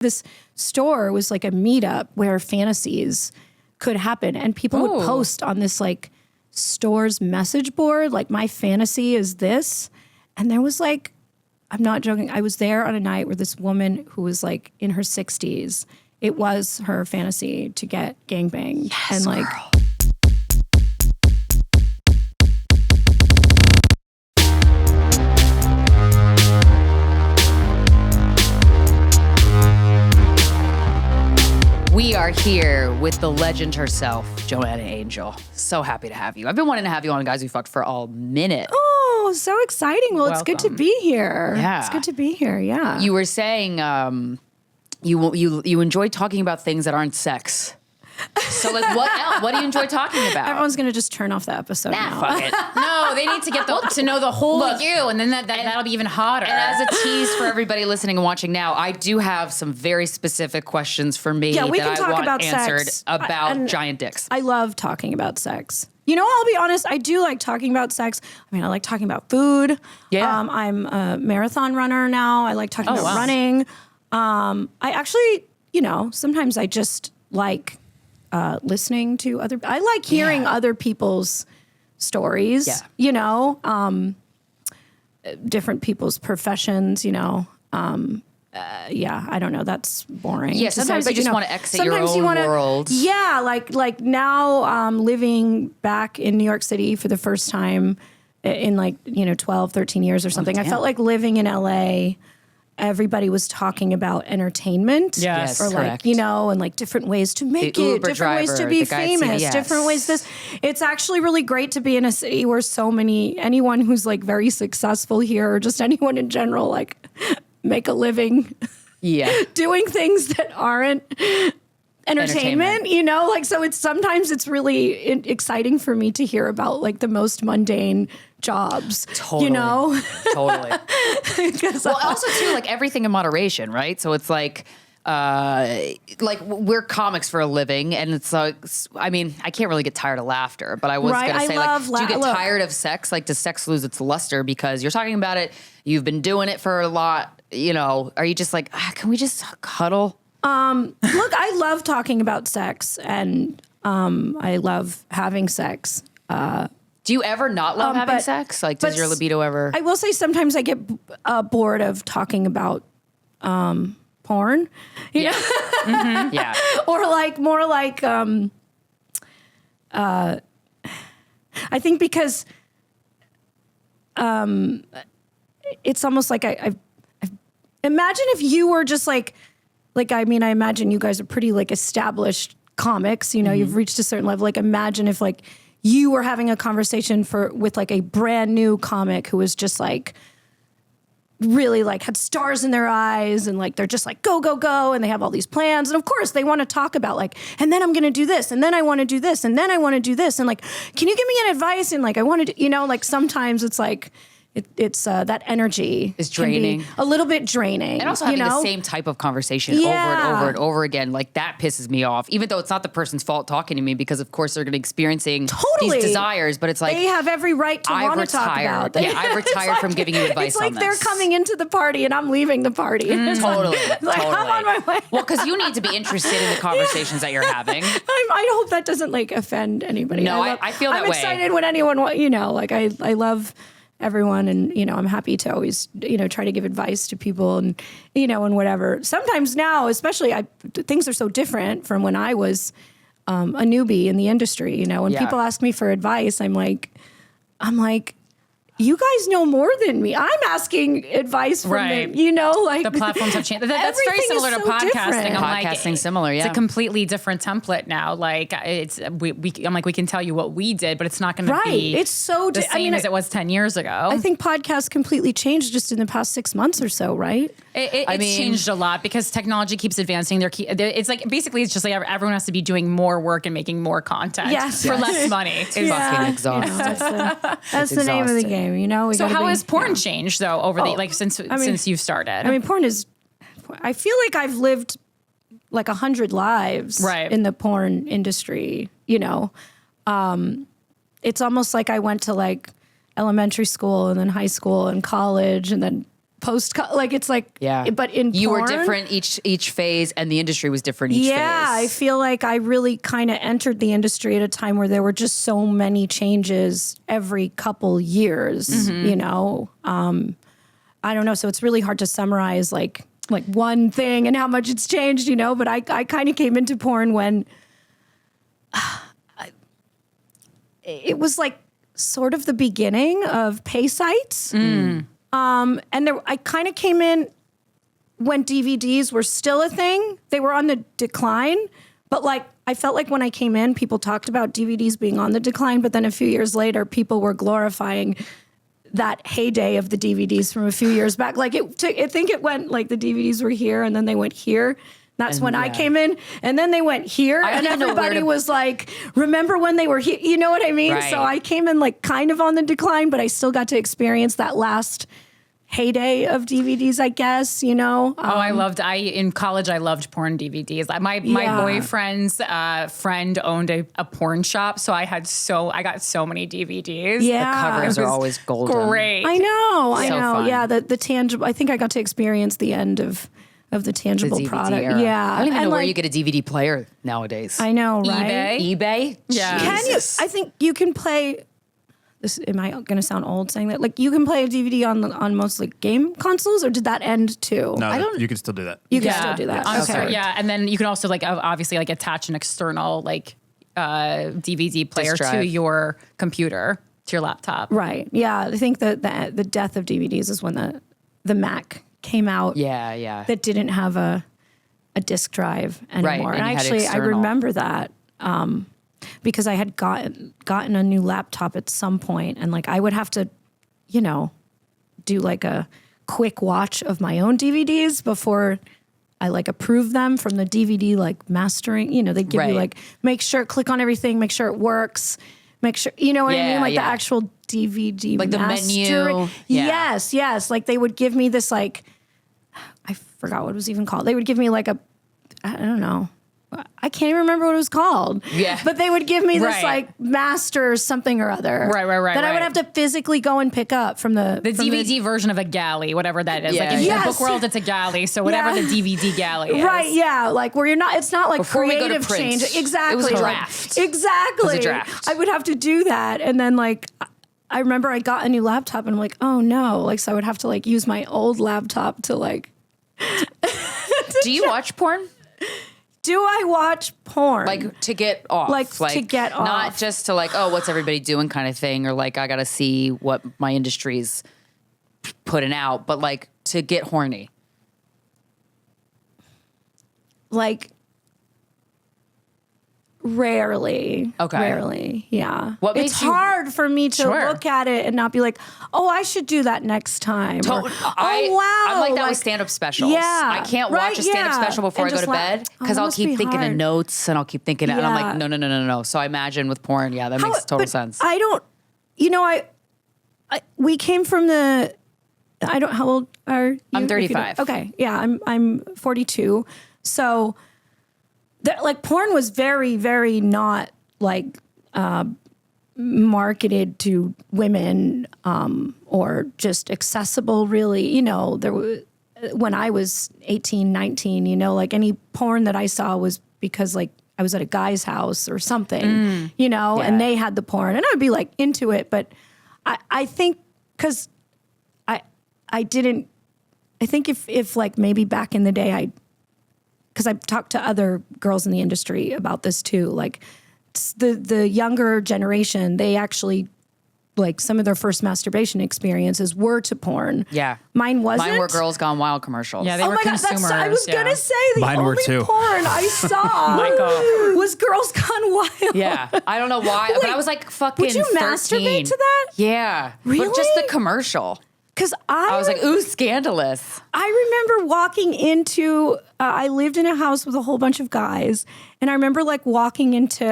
This store was like a meetup where fantasies could happen. And people would post on this like store's message board, like my fantasy is this. And there was like, I'm not joking, I was there on a night where this woman who was like in her 60s, it was her fantasy to get gangbanged. Yes, and like, girl. We are here with the legend herself, Joanna Angel. So happy to have you. I've been wanting to have you on Guys We Fucked for a minute. oh, so exciting. Well, it's good to Welcome. be here. Yeah. It's good to be here, yeah. You were saying you enjoy talking about things that aren't sex. So like what else? What do you enjoy talking about? Everyone's going to just turn off the episode now. Fuck it. No, they need to get to know the whole you, and then that'll be even hotter. And as a tease for everybody listening and watching now, I do have some very specific questions for me Yeah, we that can I talk want about answered sex. about And giant dicks. I love talking about sex. You know, I'll be honest, I do like talking about sex. I mean, I like talking about food. Yeah. I'm a marathon runner now. I like talking about wow. running. I actually, you know, sometimes I just like listening to I like hearing other people's stories, Yeah. you know, different people's professions, you know. Yeah, I don't know. That's boring. Yeah, to say, sometimes but, you just know, wanna exit your sometimes own you wanna- world. Yeah, like now living back in New York City for the first time in like, 12, 13 years or something. I felt like living in LA, everybody was talking about entertainment. Yes, or like, correct. and like different ways to make The it, Uber different ways to driver, be the guy at famous, CVS. different ways this. It's actually really great to be in a city where anyone who's like very successful here or just anyone in general, like make a living Yeah. doing things that aren't entertainment, like, so sometimes it's really exciting for me to hear about like the most mundane jobs, Totally. Totally. 'Cause Well, also too, like everything in moderation, right? So it's like we're comics for a living, and it's like, I mean, I can't really get tired of laughter, but I was Right, gonna I say, love like, do you get look. tired of sex? Like, does sex lose its luster because you're talking about it? You've been doing it for a lot, Are you just like, can we just cuddle? Look, I love talking about sex and I love having sex. Do you ever not love having but- sex? Like, but does your libido ever? I will say sometimes I get bored of talking about porn, you know? Yeah. Or like more like I think because it's almost like I imagine if you were just like I mean, I imagine you guys are pretty like established comics, you've reached a certain level. Like imagine if like you were having a conversation with like a brand new comic who was just like really like had stars in their eyes and like they're just like go go go and they have all these plans and of course they want to talk about like and then I'm gonna do this and then I want to do this and then I want to do this and like can you give me an advice and like I want to like sometimes it's like it's that energy Is can be draining. a little bit draining And also having the same type of conversation over and over and over again, like that pisses me off. Even though it's not the person's fault talking to me, because of course they're going to be experiencing Totally. these desires. But it's like they have every right to I've want to talk retired. about. Yeah, I've It's retired from giving you advice It's like on they're this. coming into the party and I'm leaving the party. It's like- Totally, it's like, totally. I'm on my way. Well, because you need to be interested in the conversations that you're having. I hope that doesn't like offend anybody. No, I feel that I'm way. excited when anyone, like I love everyone and, I'm happy to always, try to give advice to people and, and whatever. Sometimes now, especially things are so different from when I was a newbie in the industry, when Yeah. people ask me for advice, I'm like, you guys know more than me. I'm asking advice from Right. them, like the platforms have changed. That's very everything is similar to so podcasting. different. I'm like, Podcasting similar, It's yeah. a completely different template now. Like I'm like, we can tell you what we did, but it's not going Right. to be It's so the same as it was 10 years ago. I think podcasts completely changed just in the past 6 months or so, right? It's changed a lot because technology keeps advancing. It's like basically it's just like everyone has to be doing more work and making more content Yes. for less money. It's fucking exhausting. That's the name of the exhausting. game, We So gotta how be- has porn yeah. changed though over the since you've started? I mean, porn is. I feel like I've lived like 100 lives Right. in the porn industry. It's almost like I went to like elementary school and then high school and college and then post, like it's like, Yeah. but in you porn, were different each phase, and the industry was different each phase. I feel like I really kind of entered the industry at a time where there were just so many changes every couple years, you know? I don't know. So it's really hard to summarize like one thing and how much it's changed, you know? But I kind of came into porn when it was like sort of the beginning of pay sites. And I kind of came in when DVDs were still a thing. They were on the decline, but like I felt like when I came in, people talked about DVDs being on the decline, but then a few years later, people were glorifying that heyday of the DVDs from a few years back. Like I think it went like the DVDs were here and then they went here. That's when I came in, and then they went here, and everybody was like, remember when they were here? You know what I mean? Right. So I came in like kind of on the decline, but I still got to experience that last heyday of DVDs, I guess, you know? In college, I loved porn DVDs. My boyfriend's friend owned a porn shop, so I got so many DVDs. Yeah. The covers are always golden. Great. I know. fun. Yeah, the tangible, I think I got to experience the end of the tangible DVD product. era. Yeah. I don't even know where like, you get a DVD player nowadays. I know, right? eBay? Yeah. Can you? I think you can play. This am I going to sound old saying that? Like you can play a DVD on most like game consoles, or did that end too? No, you can still do that. You can still do that. Okay. Yeah, and then you can also like obviously like attach an external like DVD player to your computer, to your laptop. Right. Yeah. I think that the death of DVDs is when the Mac came out. Yeah. That didn't have a disc drive anymore. Right, And and you had actually, I external. remember that because I had gotten a new laptop at some point, and like I would have to, you know, do like a quick watch of my own DVDs before I like approve them from the DVD like mastering. You know, they give you like click on everything, make sure it works. Make sure, you know what I mean? Like the actual DVD Like the menu. Yeah. Yes. Like they would give me this like, I forgot what it was even called. They would give me like I don't know. I can't even remember what it was called. Yeah. But they would give me this Right. like master something or other. Right. That I would have to physically go and pick up from the DVD version of a galley, whatever that is. Yeah. Like in Yes. the book world, it's a galley. So whatever the DVD galley is. Right, yeah. Like where it's not like Before we go to creative print, change. it Exactly. was a like- draft. exactly. It was a draft. I would have to do that. And then like I remember I got a new laptop and I'm like, oh no. Like so I would have to like use my old laptop to like Do you watch porn? do I watch porn? Like to get off? Like, to get off. Not just to like, oh, what's everybody doing kind of thing, or like I gotta see what my industry's putting out, but like to get horny. like rarely. Okay. Rarely. Yeah. What it's makes you- hard for me to Sure. look at it and not be like, oh, I should do that next time. Or, I'm like that like- with stand-up specials. Yeah. I can't Right, watch a stand-up yeah. special before And I go just to like, bed oh, because that I'll must keep be thinking of hard. notes and I'll keep thinking, and I'm Yeah. like, no. So I imagine with porn, yeah, that makes total but sense. I don't, you know, we came from how old are you? I'm if you don't- 35. Okay. Yeah. I'm 42. So like porn was very, very not like, marketed to women, or just accessible really, you know, when I was 18, 19, you know, like any porn that I saw was because like I was at a guy's house or something, you know, and they had the porn and I would be like into it. But I think because I think if like maybe back in the day because I've talked to other girls in the industry about this too, like the younger generation, they actually like some of their first masturbation experiences were to porn. Yeah. Mine wasn't. Mine were Girls Gone Wild commercials. Yeah, they Oh were my God, consumers. I was going to say the Mine were only too. porn I saw Michael. was Girls Gone Wild. Yeah. I don't know why, but Wait, I was like fucking would you 13. masturbate to that? Yeah. But Really? just the commercial. Because I was like, ooh, scandalous. I remember walking into, I lived in a house with a whole bunch of guys, and I remember like walking into,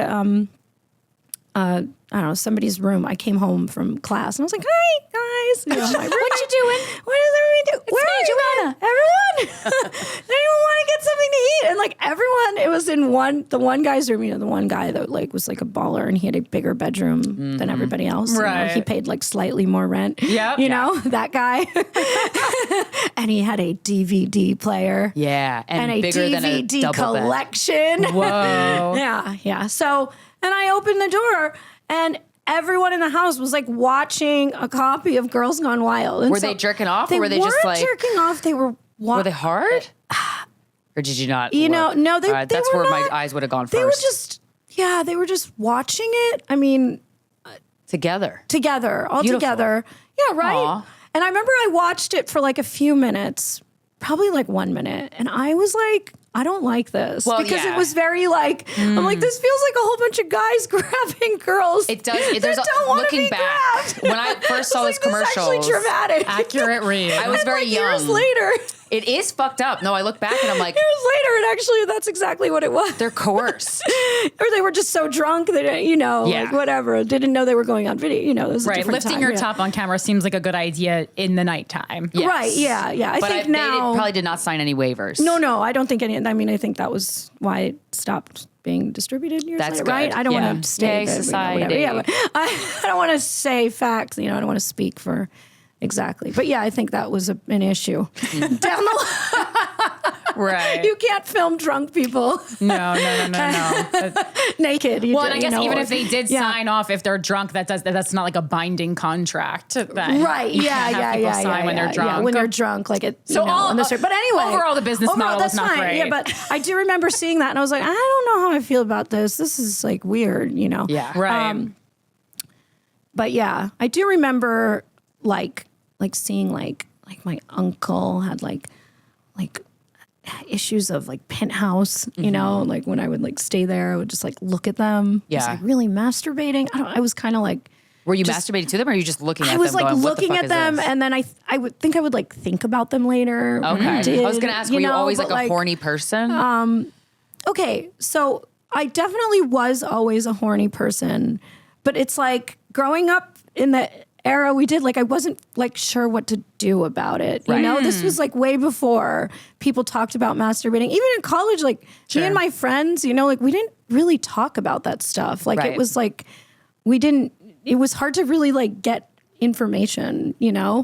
I don't know, somebody's room. I came home from class, and I was like, hi, guys. You know, what you doing? What does everybody do? Where are you, Joanna? Everyone? Does anyone want to get something to eat? And like everyone, it was in the one guy's room, the one guy that like was like a baller and he had a bigger bedroom than everybody else. Right. He paid like slightly more rent. Yep. You know, that guy. And he had a DVD player. Yeah. And a bigger than a DVD double bed. collection. Whoa. Yeah. So, and I opened the door and everyone in the house was like watching a copy of Girls Gone Wild. And Were they jerking off, or they were they just weren't like jerking off? They were. Were they hard? Or did you not? You know, no, they that's were where not, my eyes would have gone first. They were just, they were just watching it. I mean, together, all Beautiful. together. Yeah, right. Aw. And I remember I watched it for like a few minutes, probably like 1 minute, and I was like, I don't like this because it was very like I'm like, this feels like a whole bunch of guys grabbing girls. It does. There's Looking back, when I first saw those commercials, this is actually dramatic. Accurate read. I was very like young. Years later, it is fucked up. No, I look back and I'm like, and actually, that's exactly what it was. they're coerced. Or they were just so drunk that, like whatever, didn't know they were going on video. It was a Right. different Lifting time, your top on camera seems like a good idea in the nighttime. Yes. Right. Yeah. I But think they now probably did not sign any waivers. No, I don't think any. I mean, I think that was why it stopped being distributed years That's later, good. right? I don't Yeah. want to stay Yay, whatever. society. Yeah, but I don't want to say facts. I don't want to speak for exactly. But yeah, I think that was an issue down the line. Right. You can't film drunk people No. naked. Well, and I guess even if they did sign off, if they're drunk, that's not like a binding contract. That Right. Yeah. people sign when they're drunk. Yeah, when they're drunk, like it. So on the street. But anyway, overall, the business model that's was not fine. great. Yeah, but I do remember seeing that, and I was like, I don't know how I feel about this. This is like weird, Yeah. Right. But yeah, I do remember like seeing like my uncle had like issues of like Penthouse, like when I would like stay there, I would just like look at them. Yeah. Was like really masturbating. I was kind of like. Were you masturbating to them, or are you just looking at them? I was like going, what the looking fuck at is them, this? and then I would like think about them later. when Okay. I did, I was gonna ask, were you always but, like a horny person? Okay, so I definitely was always a horny person, but it's like growing up in the era we did, like I wasn't like sure what to do about it. Right. This was like way before people talked about masturbating. Even in college, like me and my friends, like we didn't really talk about that stuff. Like Right. it was like it was hard to really like get information, Yeah,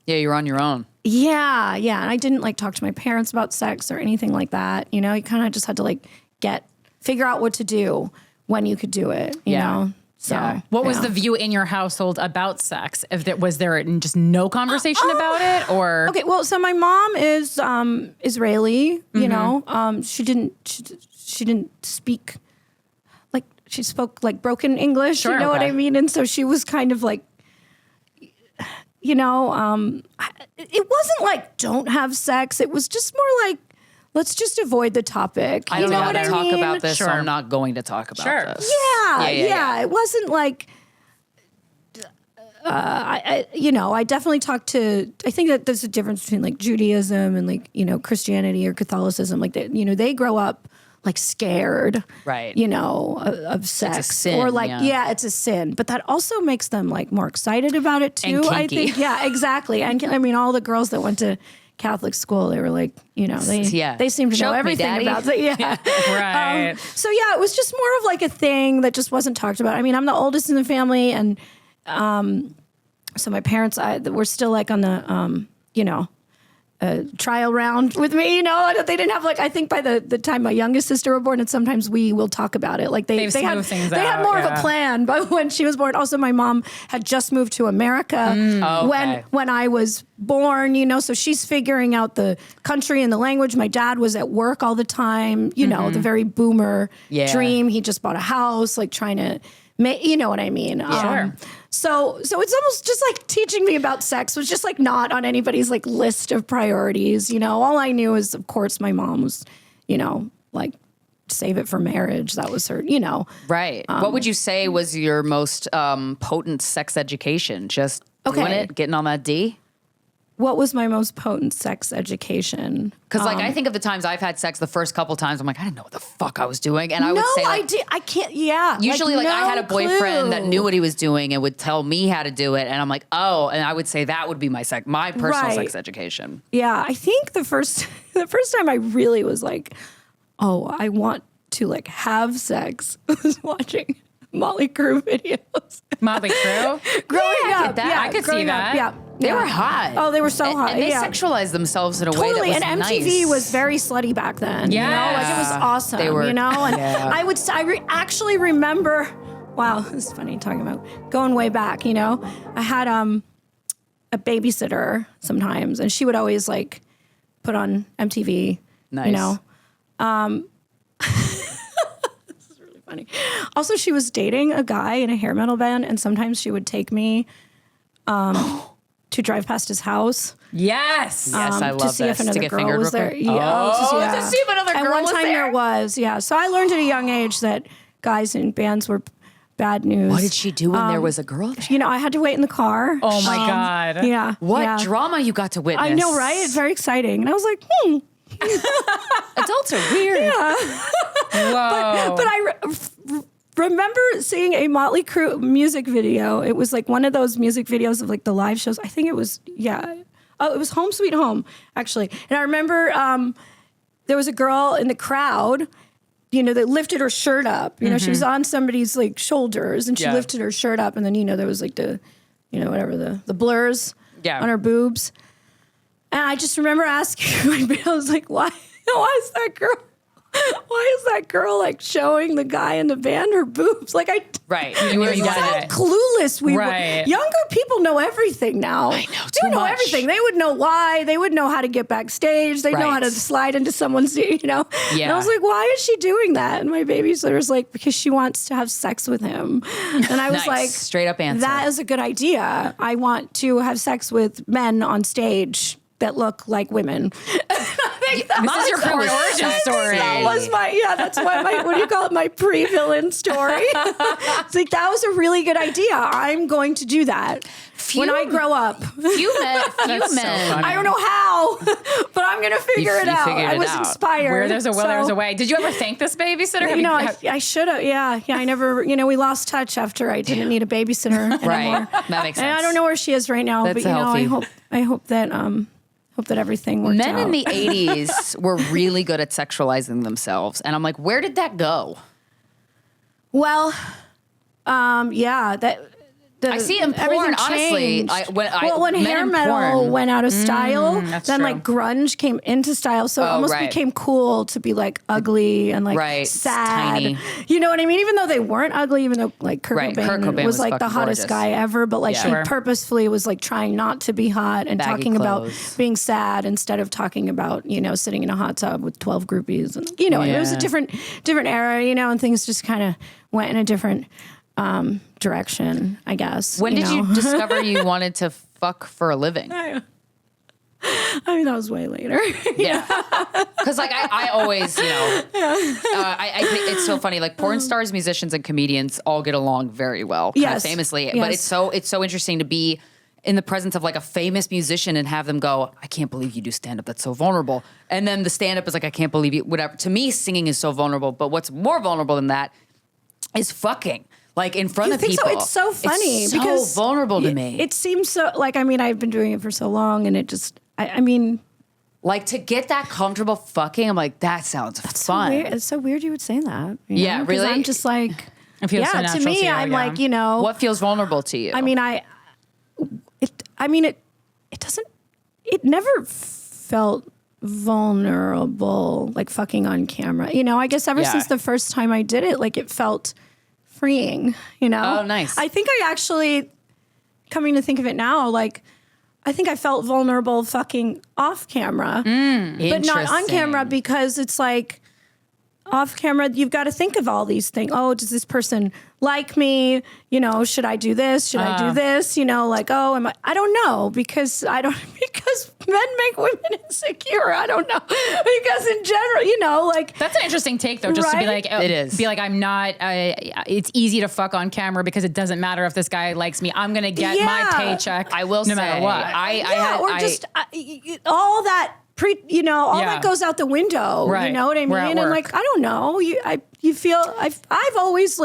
you're on your own. Yeah. And I didn't like talk to my parents about sex or anything like that. You kind of just had to like figure out what to do when you could do it, you know? So Yeah. What was the view in your household about sex? Was there just no conversation about it, or Okay, well, so my mom is Israeli, she didn't speak, like she spoke like broken English, Sure, you know what okay. I mean? And so she was kind of like, it wasn't like don't have sex. It was just more like, let's just avoid the topic. I don't know how what to I talk mean? about this, so Sure. I'm not going to talk about Sure. this. Yeah. It wasn't like, I definitely talked to, I think that there's a difference between like Judaism and like, Christianity or Catholicism. Like they grow up like scared, Right. Of sex. sin, or like, yeah. it's a sin. But that also makes them like more excited about it too, And I kinky. think. Yeah, exactly. And I mean, all the girls that went to Catholic school, they were like, they seemed to know Choke me, everything Daddy. about it. Yeah. right? So yeah, it was just more of like a thing that just wasn't talked about. I mean, I'm the oldest in the family, and so my parents, were still like on the, trial round with me. They didn't have like, I think by the time my youngest sister were born, and sometimes we will talk about it. Like they had smoothed things they had out, more of yeah. a plan. But when she was born, also my mom had just moved to America Okay. when I was born. So she's figuring out the country and the language. My dad was at work all the time. The very boomer Yeah. dream. He just bought a house, like trying to make, you know what I mean? Sure. So it's almost just like teaching me about sex was just like not on anybody's like list of priorities. All I knew is, of course, my mom was, like save it for marriage. That was her, Right. What would you say was your most potent sex education? Just doing Okay. it, getting on that D? what was my most potent sex education? Because like I think of the times I've had sex, the first couple times I'm like, I didn't know what the fuck I was doing, and I would say like, I can't. Yeah. usually like I no had a boyfriend that clue. knew what he was doing and would tell me how to do it, and I'm like, oh, and I would say that would be my personal Right. sex education. Yeah, I think the first time I really was like, oh, I want to like have sex was watching Mötley Crüe videos. Mötley Crüe? Growing up, that. I could see growing up, that. Yeah, They yeah. were hot. Oh, they were so hot. And they yeah. sexualized themselves in a way Totally, that was and MTV nice. was very slutty back then. You know, like it was Yeah. awesome. They were- you know, and yeah. actually remember. Wow, this is funny talking about going way back. You know, I had a babysitter sometimes, and she would always like put on MTV. Nice. You know, this is really funny. Also, she was dating a guy in a hair metal band, and sometimes she would take me to drive past his house. Yes. Yes, I to love see if this. To another get girl fingered was real there. quick? Yeah, to see if another and girl one was time there? there was, yeah. So I learned at a young age that guys in bands were bad news. What did she do when there was a girl there? You know, I had to wait in the car. Oh my God. Yeah. What yeah. drama you got to witness? I know, right? It's very exciting. And I was like, Adults are weird. Whoa. But I remember seeing a Mötley Crüe music video. It was like one of those music videos of like the live shows. I think it was, Oh, it was Home Sweet Home, actually. And I remember there was a girl in the crowd, you know, that lifted her shirt up. You know, she was on somebody's like shoulders and she Yeah. lifted her shirt up. And then, you know, there was like the, you know, whatever, the blurs Yeah. on her boobs. And I just remember asking my baby, I was like, why is that girl like showing the guy in the band her boobs? Like Right. You were so young. clueless we Right. were. Younger people know everything now. I know, They too would know much. everything. They would know why. They would know how to get backstage. They know how to Right. slide into someone's, you know. And Yeah. I was like, why is she doing that? And my babysitter was like, because she wants to have sex with him. And I was Nice. like, Straight up answer. that is a good idea. I want to have sex with men on stage that look like women. This is your porn origin story. That was that's my what do you call it? My pre-villain story. It's like, that was a really good idea. I'm going to do that when I grow up. Few men. That's so funny. I don't know how, but I'm going to figure it you out. figured I it was out. inspired. Where there's a will, So, there's a way. Did you ever thank this babysitter? Have You know, have- I should have. Yeah. I never, we lost touch after I didn't need a babysitter Right. anymore. That makes sense. And I don't know where she is right now, That's but healthy. I hope that everything worked Men out. in the 80s were really good at sexualizing themselves. And I'm like, where did that go? Well, I see it in porn, everything honestly. changed. When when men hair in metal porn- went out of style, that's then true. like grunge came into style, so it almost right. became cool to be like ugly and like Right, sad. tiny. You know what I mean? Even though they weren't ugly, even though like Kurt Right, Cobain, Kurt Cobain was was like the fucking hottest gorgeous. guy ever, but like Yeah. she Sure. purposefully was like trying not to be hot and Baggy talking about clothes. being sad instead of talking about sitting in a hot tub with 12 groupies, and it was a Yeah. different era, and things just kind of went in a different direction, I guess. When did know? you discover you wanted to fuck for a living? I mean, that was way later. Yeah. Because like I always, I think it's so funny. Like porn stars, musicians, and comedians all get along very well, kind of Yes. famously. Yes. But it's so interesting to be in the presence of like a famous musician and have them go, I can't believe you do stand up. That's so vulnerable. And then the stand up is like, I can't believe you, whatever. To me, singing is so vulnerable. But what's more vulnerable than that is fucking. Like in front You of think people. so? It's so funny It's so because vulnerable to me. It seems so like, I've been doing it for so long, and it just, I mean, Like to get that comfortable fucking, I'm like, that sounds fun. weird. It's so weird you would say that. Yeah, 'Cause really? I'm just like, It feels so to natural me, to you, I'm yeah. like, What feels vulnerable to you? I mean, it never felt vulnerable, like fucking on camera. I guess ever Yeah. since the first time I did it, like it felt freeing, Oh, nice. I think I actually, coming to think of it now, like, I think I felt vulnerable fucking off camera, but not on camera, Interesting. because it's like, off camera, you've got to think of all these things. Oh, does this person like me? You know, should I do this? Should I do this? You know, like, oh, I don't know because men make women insecure. I don't know. Because in general, you know, like. That's an interesting take though, just to be like, it is. Be like, I'm not, it's easy to fuck on camera because it doesn't matter if this guy likes me. I'm going to get my paycheck. I will no say, matter what. All that. That goes out the window. Right. You know what I mean? And like, I don't know. You feel I've always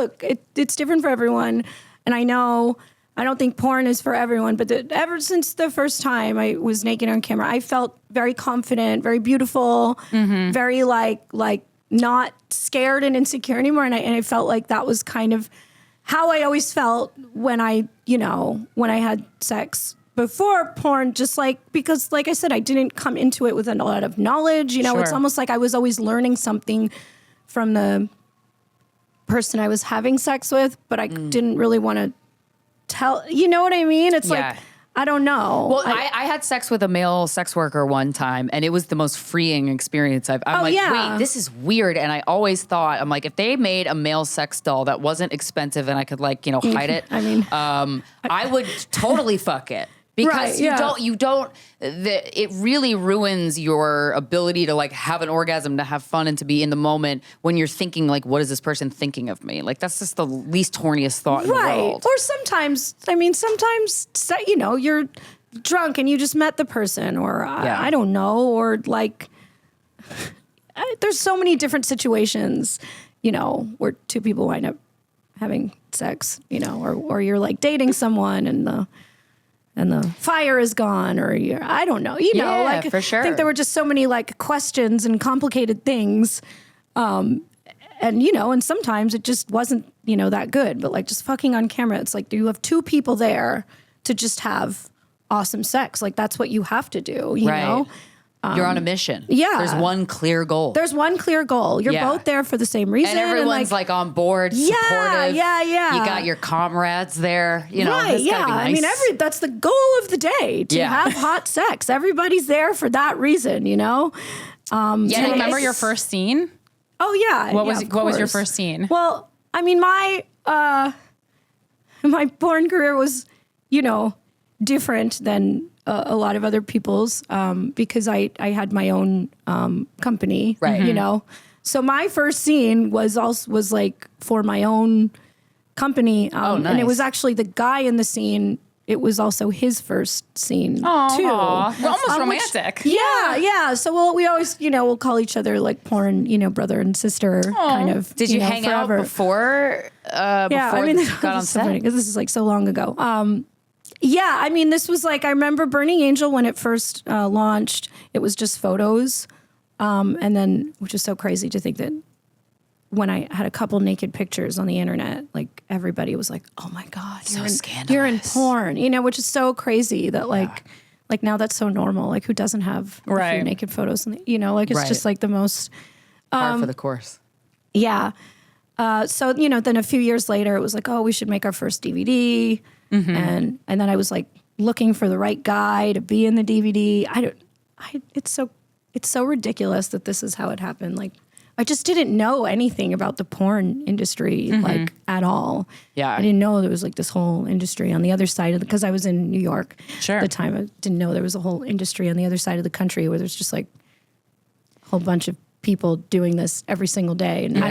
it's different for everyone, and I know I don't think porn is for everyone. But ever since the first time I was naked on camera, I felt very confident, very beautiful, very like not scared and insecure anymore. And I felt like that was kind of how I always felt when I had sex before porn, just like, because like I said, I didn't come into it with a lot of knowledge, It's almost like I was always learning something from the person I was having sex with, but I didn't really want to tell, you know what I mean? It's like, I don't know. Well, I had sex with a male sex worker one time, and it was the most freeing experience I'm like, wait, this is weird. And I always thought, I'm like, if they made a male sex doll that wasn't expensive and I could hide it, I would totally fuck it. Because it really ruins your ability to like have an orgasm, to have fun, and to be in the moment when you're thinking like, what is this person thinking of me? Like that's just the least horniest thought in the world. Or sometimes, you're drunk and you just met the person, or I don't know, or like, there's so many different situations, where two people wind up having sex, or you're like dating someone and the fire is gone, or I don't know, for sure. I think there were just so many like questions and complicated things. And sometimes it just wasn't, that good, but like just fucking on camera, it's like, do you have two people there to just have awesome sex? Like that's what you have to do, you know? You're on a mission. Yeah. There's one clear goal. You're both there for the same reason. And everyone's like on board, supportive. Yeah. You got your comrades there. Right, yeah. Nice. I mean, that's the goal of the day, to have hot sex. Everybody's there for that reason, Do you remember your first scene? Oh, yeah. What was your first scene? Well, I mean, my porn career was, different than a lot of other people's, because I had my own company, right? So my first scene was like for my own company, nice. And it was actually the guy in the scene. It was also his first scene too. Almost romantic. Yeah. So we always, we'll call each other like porn, brother and sister kind of. Did you hang forever. out before? Yeah, I mean, this got on set? Because this is like so long ago. Yeah, I mean, this was like, I remember Burning Angel when it first launched, it was just photos. And then, which is so crazy to think that when I had a couple naked pictures on the internet, like everybody was like, oh my God, you're in porn, which is so crazy that like now that's so normal. Like who doesn't have a few naked photos? And it's just like the most. Par for the course. Yeah. So, then a few years later, it was like, oh, we should make our first DVD. Mm-hmm. And then I was like looking for the right guy to be in the DVD. It's so ridiculous that this is how it happened. Like I just didn't know anything about the porn industry, like at all. Yeah. I didn't know there was like this whole industry on the other side because I was in New York at the time. I didn't know there was a whole industry on the other side of the country where there's just like a whole bunch of people doing this every single day. And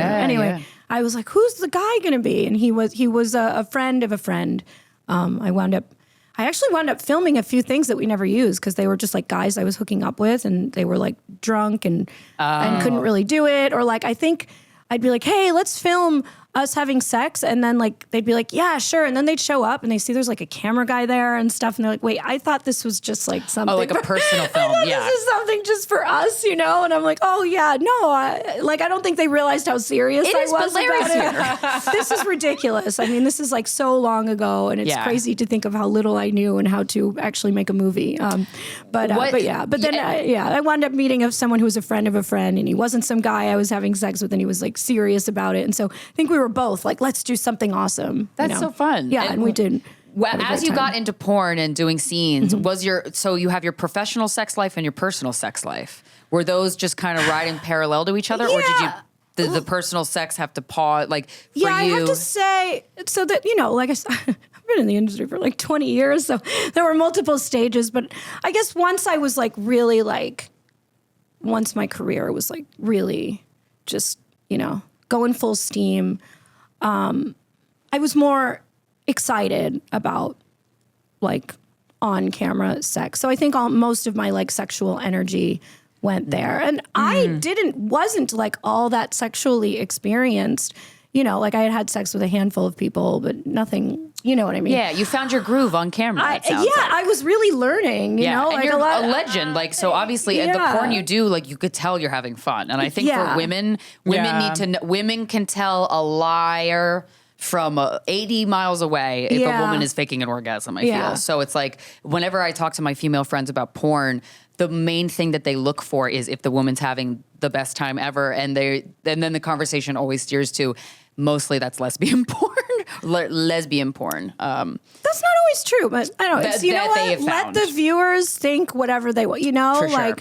I was like, who's the guy going to be? And he was a friend of a friend. I actually wound up filming a few things that we never used because they were just like guys I was hooking up with and they were like drunk and couldn't really do it. Or like, I think I'd be like, hey, let's film us having sex. And then like, they'd be like, yeah, sure. And then they'd show up and they see there's like a camera guy there and stuff. And they're like, wait, I thought this was just like something. Oh, like a personal film. Yeah. This is something just for us, And I'm like, oh yeah, no. I don't think they realized how serious I was about it. This is ridiculous. I mean, this is like so long ago and it's crazy to think of how little I knew and how to actually make a movie. But then I wound up meeting someone who was a friend of a friend and he wasn't some guy I was having sex with and he was like serious about it. And so I think we were both like, let's do something awesome. That's so fun. Yeah, and we did. Well, as you got into porn and doing scenes, so you have your professional sex life and your personal sex life. Were those just kind of riding parallel to each other, or did you? the personal sex have to pause? Like, for yeah, I you? have to say, so that, like I said, I've been in the industry for like 20 years, so there were multiple stages. But I guess once I was like really like, once my career was like really just, going full steam, I was more excited about like on camera sex. So I think most of my like sexual energy went there. And I wasn't like all that sexually experienced. Like I had sex with a handful of people, but nothing, you know what I mean? Yeah, you found your groove on camera. It sounds like. I was really learning, and like you're a legend. Like, so obviously the porn you do, like you could tell you're having fun. And I think for women need to know, women can tell a liar from 80 miles away if a woman is faking an orgasm, I feel. So it's like, whenever I talk to my female friends about porn, the main thing that they look for is if the woman's having the best time ever. And then the conversation always steers to, mostly that's lesbian porn. Lesbian porn. That's not always true, but I don't know. You know what? Let the viewers think whatever they want. For sure.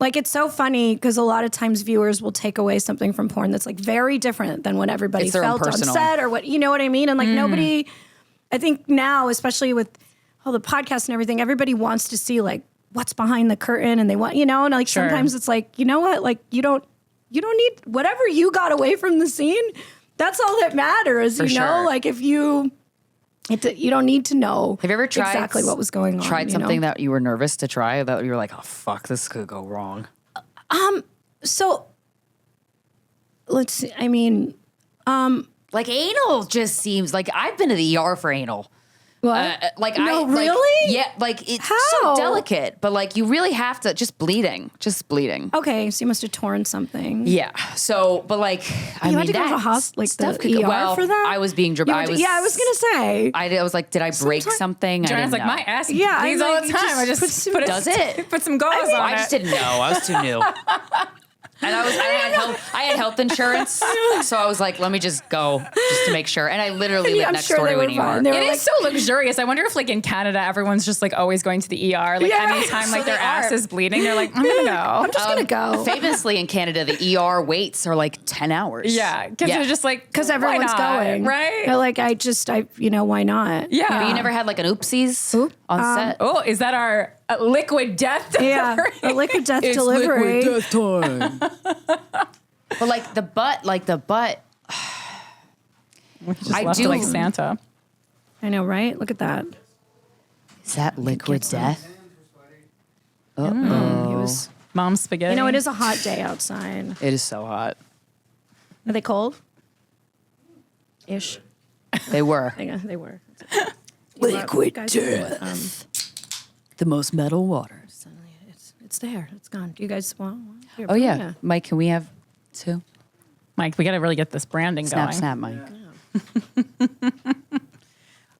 Like it's so funny because a lot of times viewers will take away something from porn that's like very different than what everybody felt on set or what, you know what I mean? And like nobody, I think now, especially with all the podcasts and everything, everybody wants to see like what's behind the curtain and they want, and like sometimes it's like, you know what? Like you don't need whatever you got away from the scene. That's all that matters, sure. Like if you don't need to know. Have you ever tried exactly what was going on? Tried something that you were nervous to try that you were like, oh fuck, this could go wrong? So let's see. I mean, like anal just seems like I've been to the ER for anal. What? No, really? Yeah, like it's How? so delicate, but like you really have to just bleeding. Okay, so you must have torn something. Yeah. So, but like, I mean, had to go to the stuff the could go, ER for that? I was being dramatic. Yeah, I was gonna say. I was like, did I break something? Joanna's like, my ass bleeds all the time. I just put some gauze on I just didn't know. I was too new. And I had health insurance, so I was like, let me just go just to make sure. And I literally lived next door to an ER. It is so luxurious. I wonder if like in Canada, everyone's just like always going to the ER. Like anytime like their ass is bleeding, they're like, I'm gonna go. I'm just gonna go. Famously in Canada, the ER waits are like 10 hours. Yeah, because they're just like, because everyone's going, right? They're like, why not? Yeah. But you never had like an oopsies on set? Oh, is that our liquid death delivery? Yeah, a liquid death delivery. Liquid death time. But like the butt. We just left it like Santa. I know, right? Look at that. Is that liquid death? He was Mom's spaghetti. it is a hot day outside. It is so hot. Are they cold? Ish. They were. They were. Liquid death. The most metal waters. It's there. It's gone. Do you guys want? Here, Oh yeah, Mike. Can we have two? Mike, we got to really get this branding going. Snap, Mike.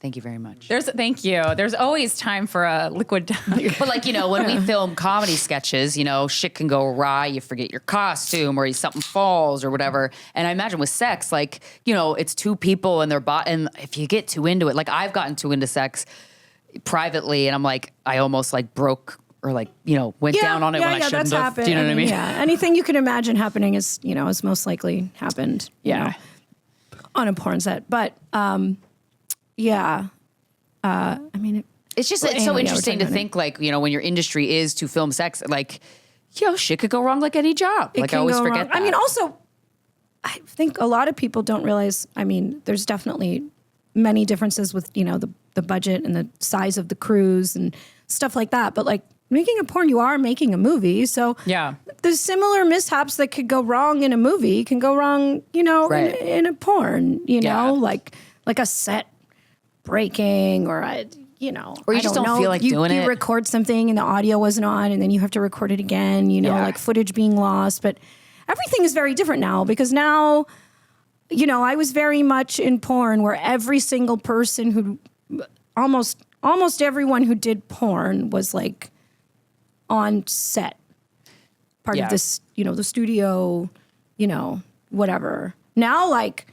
Thank you very much. Thank you. There's always time for a liquid death. But like, when we film comedy sketches, shit can go awry. You forget your costume or something falls or whatever. And I imagine with sex, like, it's two people and and if you get too into it, like I've gotten too into sex privately and I'm like, I almost like broke or like, went down on it when I shouldn't that's have. happened. Do you know what I mean? Yeah. Anything you can imagine happening is, is most likely happened. On a porn set. But, I mean, it's so interesting to think like, when your industry is to film sex, like, shit could go wrong like any job. Like I always forget that. I mean, also, I think a lot of people don't realize, I mean, there's definitely many differences with, the budget and the size of the crews and stuff like that. But like making a porn, you are making a movie. So the similar mishaps that could go wrong in a movie can go wrong, in a porn, like a set breaking or or you just don't feel like doing it. You record something and the audio wasn't on and then you have to record it again, like footage being lost. But everything is very different now because now, I was very much in porn where every single person who almost everyone who did porn was like on set, part of this, the studio, whatever. Now, like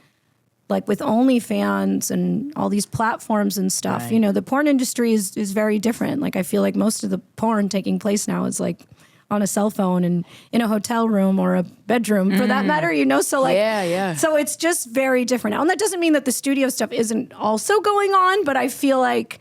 with OnlyFans and all these platforms and stuff, the porn industry is very different. Like I feel like most of the porn taking place now is like on a cell phone and in a hotel room or a bedroom for that matter, you know? So like, so it's just very different now. And that doesn't mean that the studio stuff isn't also going on, but I feel like,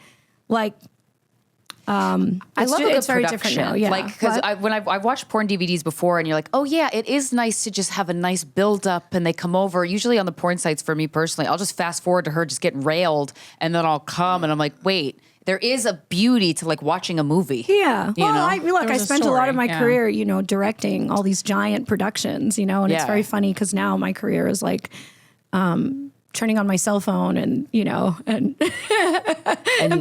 I love it's the very production. different now. Yeah. Like, because when I've watched porn DVDs before and you're like, oh yeah, it is nice to just have a nice build up and they come over. Usually on the porn sites for me personally, I'll just fast forward to her just getting railed and then I'll come and I'm like, wait, there is a beauty to like watching a movie. Yeah. You know? I spent a lot of my career, you know, directing all these giant productions, you know, and it's very funny because now my career is like, turning on my cell phone and, you know, and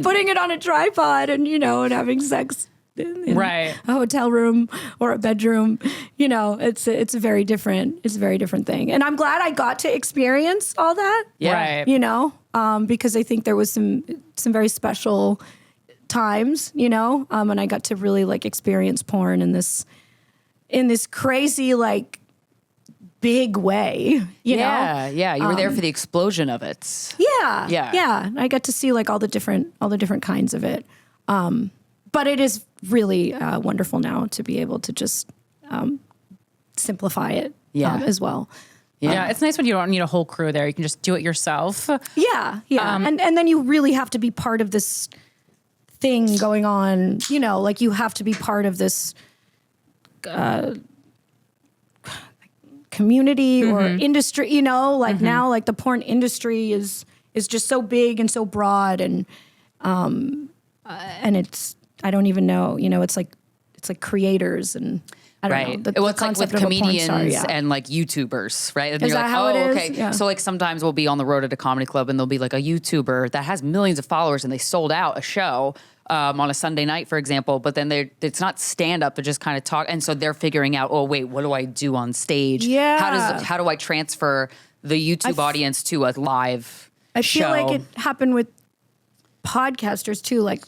putting it on a tripod and, you know, and having sex in a hotel room or a bedroom. You know, it's a very different thing. And I'm glad I got to experience all that. Yeah. Right. You know, because I think there was some very special times, you know, and I got to really like experience porn in this crazy, like, big way, you know? Yeah. You were there for the explosion of it. Yeah. I got to see like all the different kinds of it. But it is really wonderful now to be able to just simplify it as well. Yeah, it's nice when you don't need a whole crew there. You can just do it yourself. Yeah. And then you really have to be part of this thing going on, you know, like you have to be part of this community or industry, you know, like now like the porn industry is just so big and so broad and it's, I don't even know, you know, it's like creators and I don't know. It's like with comedians and like YouTubers, right? And is you're that like, how it is? okay. Yeah. So like sometimes we'll be on the road at a comedy club and there'll be like a YouTuber that has millions of followers and they sold out a show on a Sunday night, for example, but then it's not stand up, they're just kind of talk. And so they're figuring out, oh wait, what do I do on stage? Yeah. How do I transfer the YouTube audience to a live I show? feel like it happened with podcasters too. Like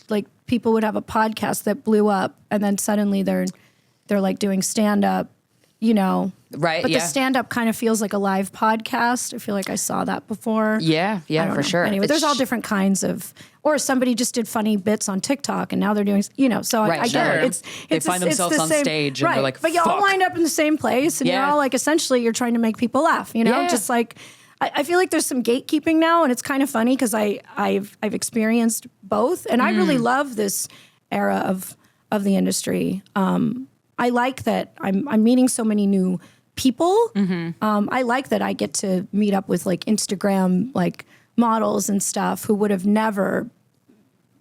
people would have a podcast that blew up and then suddenly they're like doing stand up, you know. Right. But the stand up kind of feels like a live podcast. I feel like I saw that before. Yeah, for sure. Anyway, there's all different kinds of, or somebody just did funny bits on TikTok and now they're doing, you know, so I get it. They find themselves on stage and they're like, but you all wind up in the same place and you're all like, essentially you're trying to make people laugh, you know, just like, I feel like there's some gatekeeping now and it's kind of funny because I've experienced both and I really love this era of the industry. I like that I'm meeting so many new people. I like that I get to meet up with like Instagram like models and stuff who would have never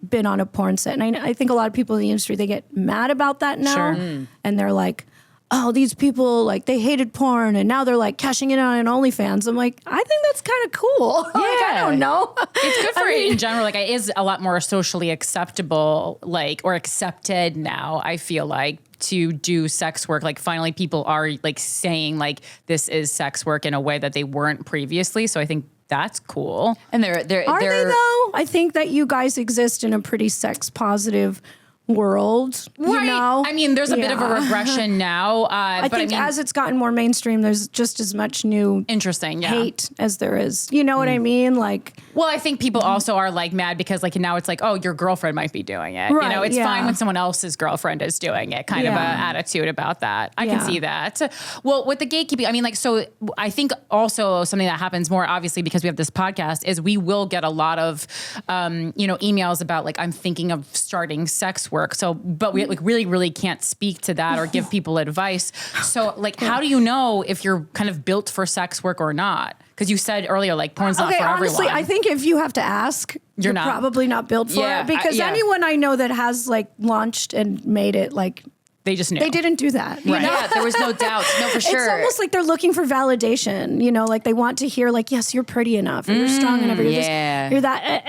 been on a porn set. And I think a lot of people in the industry, they get mad about that now. And they're like, oh, these people, like, they hated porn and now they're like cashing in on an OnlyFans. I'm like, I think that's kind of cool. Like, I don't know. It's good for in general. Like, it is a lot more socially acceptable, like, or accepted now, I feel like, to do sex work. Like, finally people are like saying like, this is sex work in a way that they weren't previously. So I think that's cool. And Are they though? I think that you guys exist in a pretty sex positive world, you know? I mean, there's a bit of a regression now. I think as it's gotten more mainstream, there's just as much new hate as there is. You know what I mean? Like, well, I think people also are like mad because like now it's like, oh, your girlfriend might be doing it. Right, you know, it's fine when someone else's girlfriend is doing it. Kind of a attitude about that. I can see that. Well, with the gatekeeping, I mean, like, so I think also something that happens more obviously because we have this podcast is we will get a lot of, you know, emails about like, I'm thinking of starting sex work. So, but we like really can't speak to that or give people advice. So like, how do you know if you're kind of built for sex work or not? Because you said earlier, like porn's not for honestly, everyone. I think if you have to ask, you're probably not built for it. Because anyone I know that has like launched and made it, like they just knew. They didn't do that. You know? Yeah, there was no doubt. No, for sure. It's almost like they're looking for validation. You know, like they want to hear like, yes, you're pretty enough, or you're strong enough, or you're this, you're that,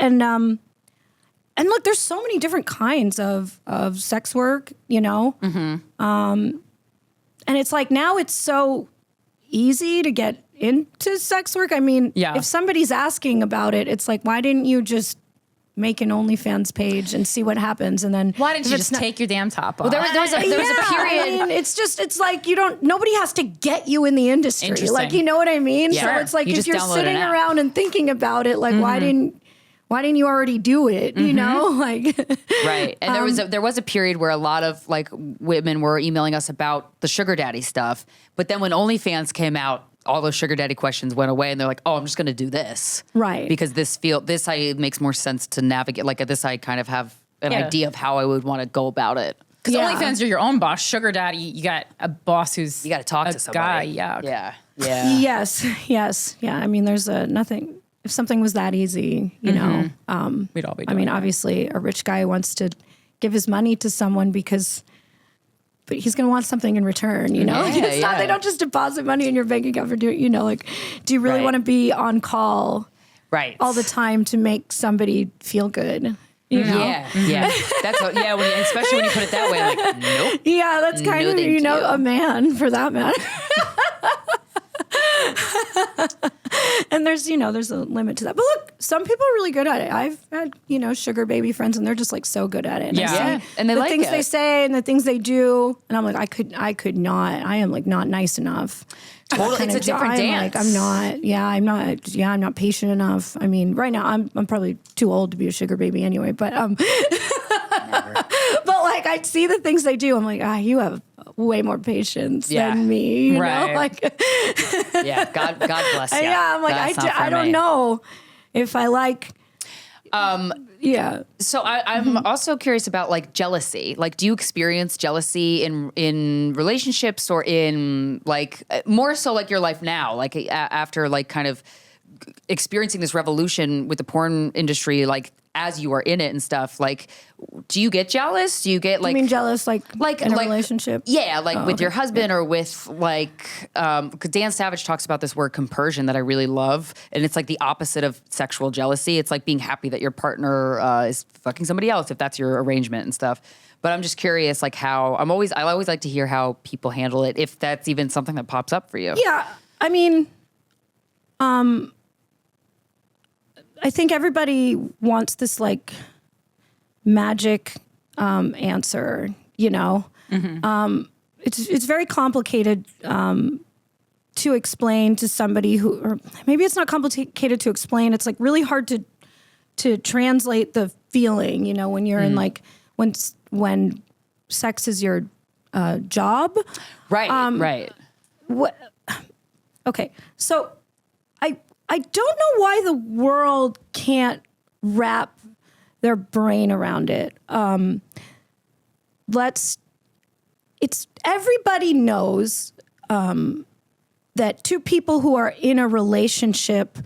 and look, there's so many different kinds of sex work, you know? And it's like now it's so easy to get into sex work. I mean, if somebody's asking about it, it's like, why didn't you just make an OnlyFans page and see what happens? And then why didn't you just take your damn top off? Well, there was a period. I mean, it's like nobody has to get you in the industry. Like, you know what I mean? So it's like, if you're sitting around and thinking about it, like, why why didn't you already do it? You know, like right. And there was a period where a lot of like women were emailing us about the sugar daddy stuff, but then when OnlyFans came out, all those sugar daddy questions went away, and they're like, "Oh, I'm just going to do this, right? Because this makes more sense to navigate. Like this, I kind of have an idea of how I would want to go about it." Because OnlyFans, you're your own boss. Sugar daddy, you got a boss who's you got to talk to somebody. Guy, yeah. Yes. Yeah. I mean, there's nothing. If something was that easy, you know, we'd all be. I mean, obviously, a rich guy wants to give his money to someone but he's going to want something in return, you know? It's not, they don't just deposit money in your bank account for doing, you know, like, do you really want to be on call all the time to make somebody feel good? You know? Yeah. That's especially when you put it that way, like, nope. Yeah, that's kind of, you know, a man for that matter. And there's a limit to that. But look, some people are really good at it. I've had, sugar baby friends, and they're just like so good at it. And and they the like things it. they say and the things they do, and I'm like, I could not. I am like not nice enough. Totally, it's a different dance. Like, I'm not patient enough. I mean, right now I'm probably too old to be a sugar baby anyway. But but like I see the things they do. I'm like, you have way more patience than me. You know? Like, God bless you. Yeah, I'm like, I don't know if I like. So I'm also curious about like jealousy. Like, do you experience jealousy in relationships or in like more so like your life now? Like after like kind of experiencing this revolution with the porn industry, like as you are in it and stuff, like, do you get jealous? Do you get like... You mean jealous like in a relationship? Yeah, like with your husband or with like... Because Dan Savage talks about this word compersion that I really love. And it's like the opposite of sexual jealousy. It's like being happy that your partner is fucking somebody else if that's your arrangement and stuff. But I'm just curious, like how... I always like to hear how people handle it, if that's even something that pops up for you. Yeah, I mean... I think everybody wants this like magic answer, you know. It's very complicated to explain to somebody who, or maybe it's not complicated to explain. It's like really hard to translate the feeling, you know, when you're in like when sex is your job. Right. Right. Okay, so. I don't know why the world can't wrap their brain around it. Everybody knows that two people who are in a relationship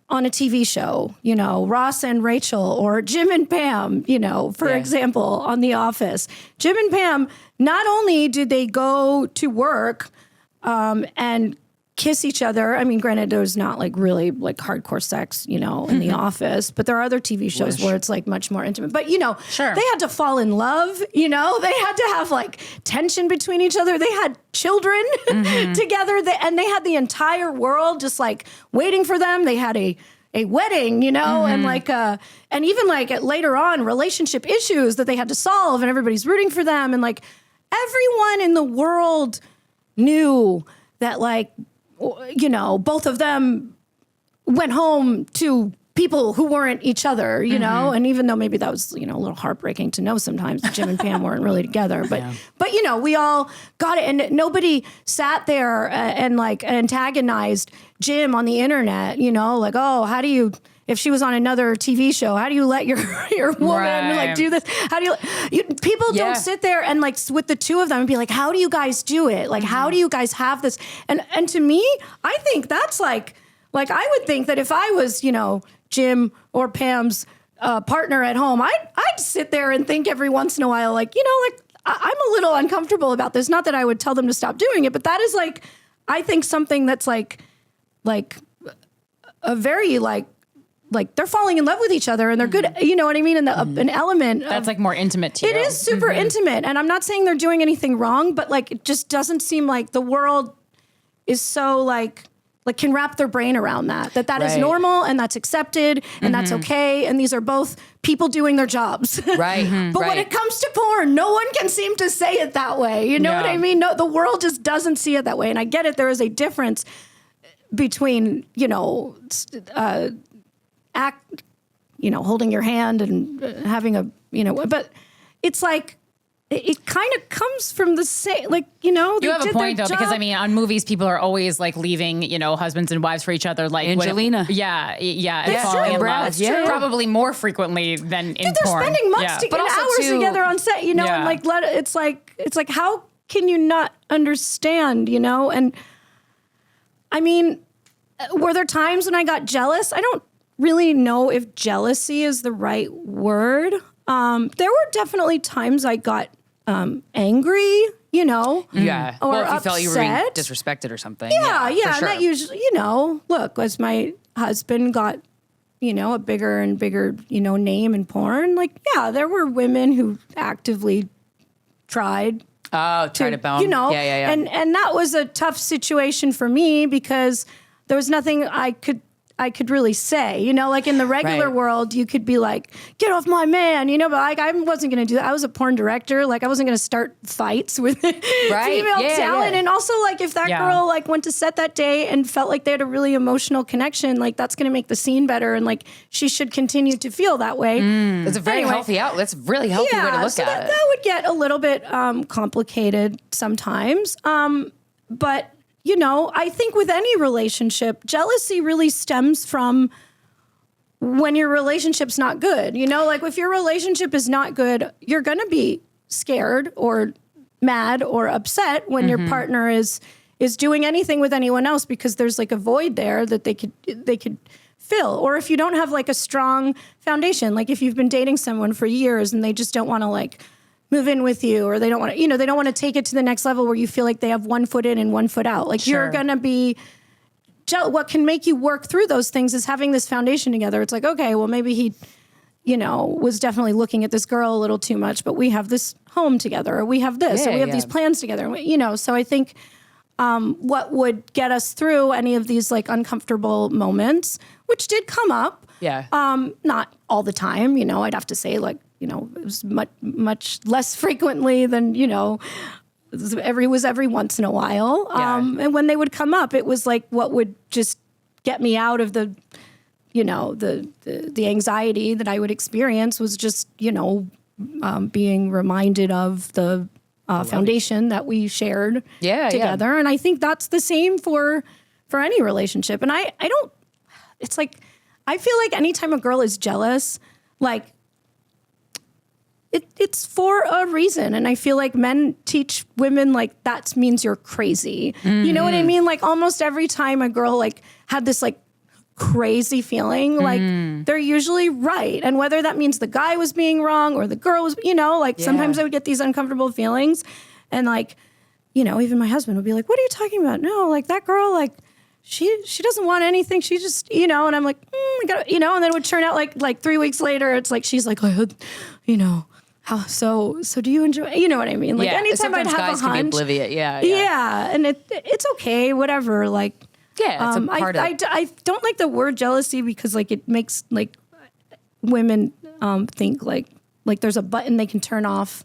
on a TV show, you know, Ross and Rachel or Jim and Pam, you know, for example, on The Office. Jim and Pam, not only did they go to work and kiss each other. I mean, granted, there's not like really like hardcore sex, you know, in The Office, but there are other TV shows where it's like much more intimate. But, you know, they had to fall in love, you know, they had to have like tension between each other. They had children together and they had the entire world just like waiting for them. They had a wedding, you know, and like, and even like later on relationship issues that they had to solve and everybody's rooting for them. And like everyone in the world knew that like, you know, both of them went home to people who weren't each other, you know, and even though maybe that was, you know, a little heartbreaking to know sometimes Jim and Pam weren't really together, but you know, we all got it. And nobody sat there and like antagonized Jim on the internet, you know, like, oh, how do you, if she was on another TV show, how do you let your woman like do this? How do you people don't sit there and like with the two of them and be like, how do you guys do it? Like, how do you guys have this? And to me, I think that's like I would think that if I was, you know, Jim or Pam's partner at home, I'd sit there and think every once in a while, like, you know, like I'm a little uncomfortable about this. Not that I would tell them to stop doing it, but that is like, I think something that's like a very like they're falling in love with each other and they're good, you know what I mean? And an element that's like more intimate to you. It is super intimate. And I'm not saying they're doing anything wrong, but like, it just doesn't seem like the world is so like can wrap their brain around that is normal and that's accepted and that's okay. And these are both people doing their jobs. Right. But when it comes to porn, no one can seem to say it that way. You know what I mean? No, the world just doesn't see it that way. And I get it. There is a difference between, you know, holding your hand and having a, but it's like, it kind of comes from the same, like, you have a point though, because I mean, on movies, people are always like leaving, husbands and wives for each other. Like Angelina. And falling in love. Yeah. Probably more frequently than in they're porn. spending months But also hours too- together on set, and like, it's like, how can you not understand, And I mean, were there times when I got jealous? I don't really know if jealousy is the right word. There were definitely times I got angry, Yeah. or Well, if you felt you were being upset. disrespected or something. Yeah. for And sure. that usually, look, as my husband got, a bigger and bigger, name in porn, like, yeah, there were women who actively tried try to bone. Yeah. And that was a tough situation for me because there was nothing I could really say, like in the regular Right. world, you could be like, get off my man, but like, I wasn't going to do that. I was a porn director. Like I wasn't going to start fights with female talent. And also like if that girl like went to set that day and felt like they had a really emotional connection, like that's going to make the scene better. And like, she should continue to feel that way. It's a very healthy that's a really healthy way to look at it. That would get a little bit complicated sometimes. But I think with any relationship, jealousy really stems from when your relationship's not good. Like if your relationship is not good, you're going to be scared or mad or upset when your partner is doing anything with anyone else because there's like a void there that they could fill. Or if you don't have like a strong foundation, like if you've been dating someone for years and they just don't want to like move in with you, or they don't want to, they don't want to take it to the next level where you feel like they have 1 foot in and 1 foot out. Like you're going to be, what can make you work through those things is having this foundation together. It's like, okay, well maybe he, was definitely looking at this girl a little too much, but we have this home together, or we have this, or we have these plans together. So I think what would get us through any of these like uncomfortable moments, which did come up. Yeah. Not all the time, I'd have to say like, it was much less frequently than, every once in a while. And when they would come up, it was like what would just get me out of the anxiety that I would experience was just, being reminded of the foundation that we shared together. And I think that's the same for any relationship. And it's like, I feel like anytime a girl is jealous, like, it's for a reason. And I feel like men teach women like that means you're crazy. You know what I mean? Like almost every time a girl like had this like crazy feeling, like they're usually right. And whether that means the guy was being wrong or the girl was, sometimes I would get these uncomfortable feelings. And like, even my husband would be like, what are you talking about? No, like that girl, like she doesn't want anything. She just, and I'm like, I gotta, and then it would turn out like 3 weeks later, it's like, she's like, I had, how, so do you enjoy, you know what I mean? Like anytime I'd have guys a hunch. Can be oblivious. Yeah. And it's okay, whatever. Like, it's a part of I don't like the word jealousy because like it makes like women think like there's a button they can turn off.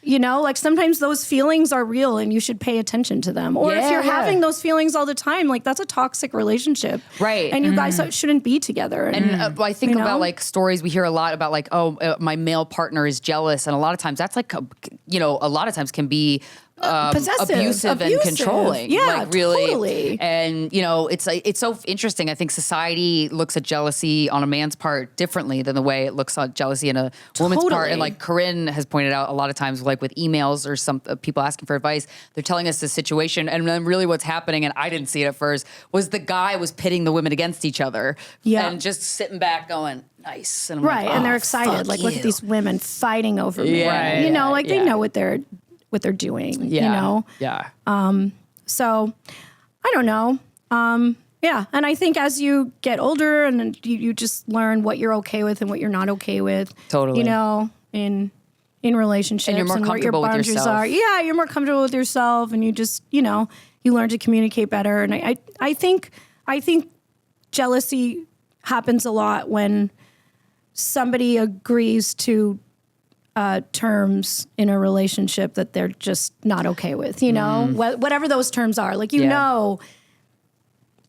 Like sometimes those feelings are real and you should pay attention to them. Or if you're having those feelings all the time, like that's a toxic relationship. Right. And you guys shouldn't be together. And I think about like stories we hear a lot about like, my male partner is jealous. And a lot of times that's like, a lot of times can be abusive and controlling. Yeah, like really. Totally. And it's so interesting. I think society looks at jealousy on a man's part differently than the way it looks at jealousy in a woman's part. And like Corinne has pointed out a lot of times, like with emails or some people asking for advice, they're telling us the situation, and then really what's happening, and I didn't see it at first, was the guy was pitting the women against each other, and just sitting back going, nice, and I'm like, and they're excited. Like, look at these women fighting over me. They know what they're doing. So I don't know. And I think as you get older and you just learn what you're okay with and what you're not okay with. Totally. In relationships and, you're more what your boundaries with yourself. are. Yeah, you're more comfortable with yourself, and you just you learn to communicate better. And I think jealousy happens a lot when somebody agrees to terms in a relationship that they're just not okay with, whatever those terms are. Like,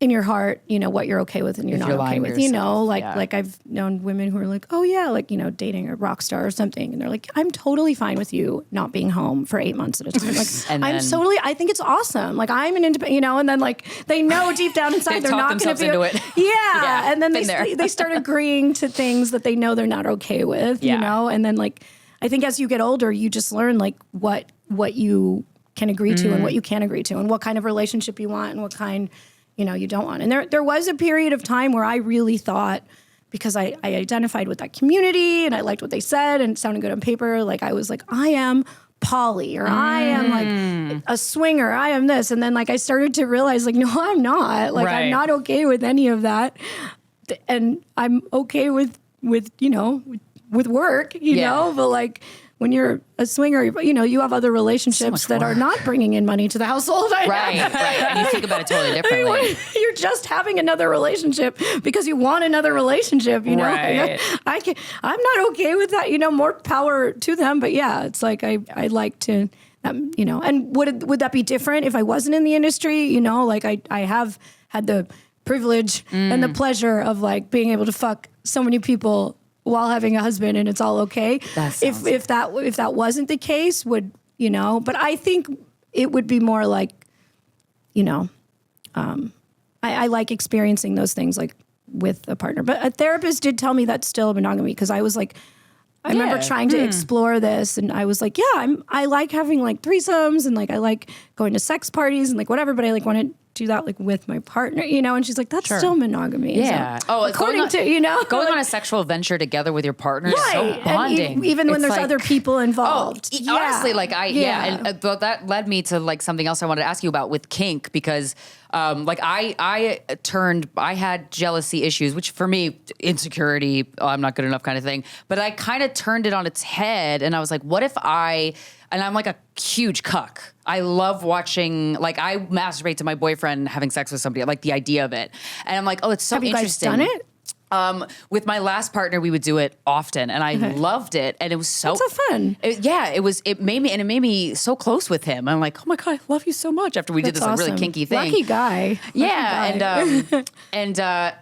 in your heart, you know, what you're okay with and you're not okay with, you know, like I've known women who are like, oh yeah, like, you know, dating a rock star or something. And they're like, I'm totally fine with you not being home for 8 months at a time. Like, I think it's awesome. Like I'm an independent, you know, and then like, they know deep down inside they're not going to be into it. Yeah. And then they start agreeing to things that they know they're not okay with, you know? And then like, I think as you get older, you just learn like what you can agree to and what you can't agree to and what kind of relationship you want and what kind, you know, you don't want. And there was a period of time where I really thought, because I identified with that community and I liked what they said and it sounded good on paper, like I was like, I am poly or I am like a swinger, I am this. And then like I started to realize like, no, I'm not. Like I'm not okay with any of that. And I'm okay with you know, with work, you know, but like when you're a swinger, you know, you have other relationships that are not bringing in money to the household. Right. And you think about it totally differently. I mean, you're just having another relationship because you want another relationship, you know? Right. I'm not okay with that, you know, more power to them. But yeah, it's like, I like to, you know, and would that be different if I wasn't in the industry? You know, like I have had the privilege and the pleasure of like being able to fuck so many people while having a husband and it's all okay. If that wasn't the case, would, you know, but I think it would be more like, you know, I like experiencing those things like with a partner. But a therapist did tell me that's still monogamy because I was like, I remember trying to explore this and I was like, yeah, I like having like threesomes and like I like going to sex parties and like whatever, but I like want to do that like with my partner, you know? And she's like, that's still monogamy. Yeah. So, according to, you know, going on a sexual venture together with your partner is so bonding. And even when there's like, other people involved. Honestly, like and but that led me to like something else I wanted to ask you about with kink because like I had jealousy issues, which for me, insecurity, I'm not good enough kind of thing. But I kind of turned it on its head and I was like, what if and I'm like a huge cuck. I love watching, like I masturbate to my boyfriend having sex with somebody. I like the idea of it. And I'm like, oh, it's so interesting. Have you guys done it? With my last partner, we would do it often, and I loved it, and it was so fun. It made me so close with him. I'm like, oh my god, I love you so much. After we did this like, really kinky thing, lucky guy.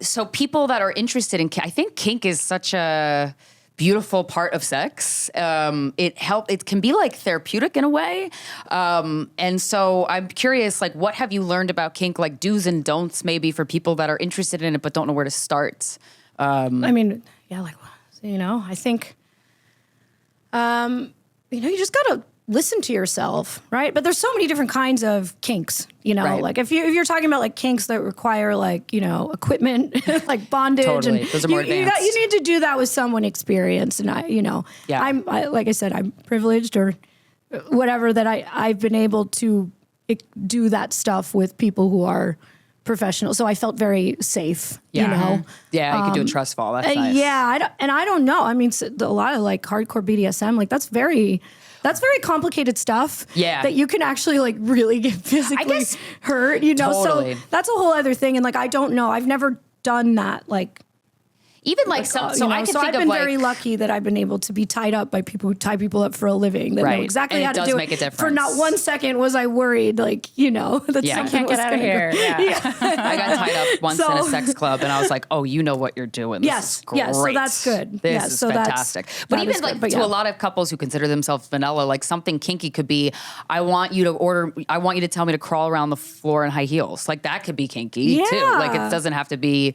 So people that are interested in, I think kink is such a beautiful part of sex. It can be like therapeutic in a way. And so I'm curious, like, what have you learned about kink, like do's and don'ts maybe for people that are interested in it but don't know where to start? I mean, yeah, like, you know, I think, you know, you just gotta listen to yourself, right? But there's so many different kinds of kinks, you know, like if you're talking about like kinks that require like, you know, equipment, like bondage. Totally. And those are more advanced. You need to do that with someone experienced. And like I said, I'm privileged or whatever that I've been able to do that stuff with people who are professional. So I felt very safe, you know? Yeah, you could do a trust fall. That's nice. Yeah, I don't know. I mean, a lot of like hardcore BDSM, like that's very complicated stuff that you can actually like really get physically hurt, you know? Totally. So that's a whole other thing. And like, I don't know. I've never done that. Like, even like some, so I can think I've been of very lucky that I've been able to be tied up by people who tie people up for a living that know exactly how to do make a it. difference. For not 1 second was I worried, like, you know, that I can't get out of here. I got tied up once in a sex club and I was like, oh, you know what you're doing. This is great. So that's good. This is fantastic. But even like to a lot of couples who consider themselves vanilla, like something kinky could be, I want you to tell me to crawl around the floor in high heels. Like that could be kinky too. Like it doesn't have to be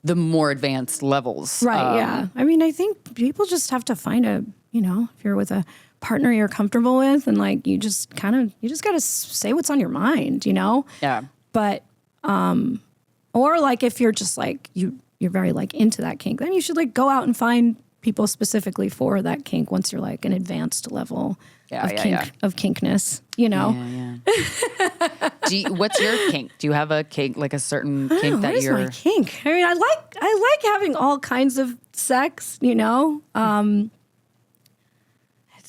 the more advanced levels. Right, yeah. I mean, I think people just have to find you know, if you're with a partner you're comfortable with and like, you just got to say what's on your mind, you know? Yeah. But, or like if you're just like, you're very like into that kink, then you should like go out and find people specifically for that kink once you're like an advanced level of kinkness, you know? What's your kink? Do you have a kink, like a certain kink that you're... What is my kink? I mean, I like having all kinds of sex, you know?